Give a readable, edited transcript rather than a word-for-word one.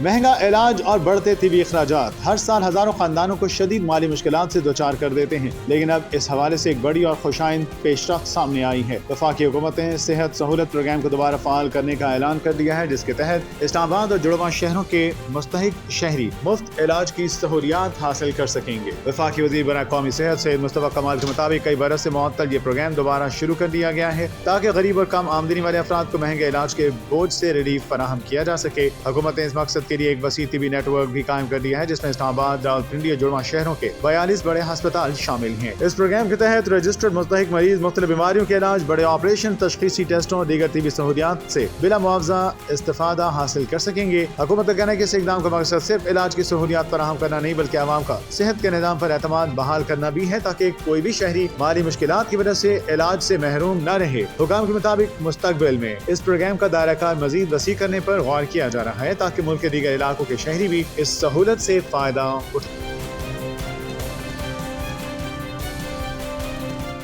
مہنگا علاج اور بڑھتے طبی اخراجات ہر سال ہزاروں خاندانوں کو شدید مالی مشکلات سے دوچار کر دیتے ہیں، لیکن اب اس حوالے سے ایک بڑی اور خوشائند پیش رفت سامنے آئی ہے۔ وفاقی حکومت نے صحت سہولت پروگرام کو دوبارہ فعال کرنے کا اعلان کر دیا ہے، جس کے تحت اسلام آباد اور جڑواں شہروں کے مستحق شہری مفت علاج کی سہولیات حاصل کر سکیں گے۔ وفاقی وزیر برائے قومی صحت سید مصطفیٰ کمال کے مطابق کئی برس سے معطل یہ پروگرام دوبارہ شروع کر دیا گیا ہے تاکہ غریب اور کم آمدنی والے افراد کو مہنگے علاج کے بوجھ سے ریلیف فراہم کیا جا سکے۔ حکومت نے اس مقصد کے لیے ایک وسیع طبی نیٹ ورک بھی قائم کر دیا ہے، جس میں اسلام آباد، راولپنڈی اور جڑواں شہروں کے 42 بڑے ہسپتال شامل ہیں۔ اس پروگرام کے تحت رجسٹرڈ مستحق مریض مختلف بیماریوں کے علاج، بڑے آپریشن، تشخیصی ٹیسٹوں اور دیگر طبی سہولیات سے بلا معاوضہ استفادہ حاصل کر سکیں گے۔ حکومت کا کہنا ہے کہ اس اقدام کا مقصد صرف علاج کی سہولیات فراہم کرنا نہیں بلکہ عوام کا صحت کے نظام پر اعتماد بحال کرنا بھی ہے تاکہ کوئی بھی شہری مالی مشکلات کی وجہ سے علاج سے محروم نہ رہے۔ حکام کے مطابق مستقبل میں اس پروگرام کا دائرہ کار مزید وسیع کرنے پر غور کیا جا رہا ہے تاکہ ملک کے دیگر علاقوں کے شہری بھی اس سہولت سے فائدہ اٹھائیں۔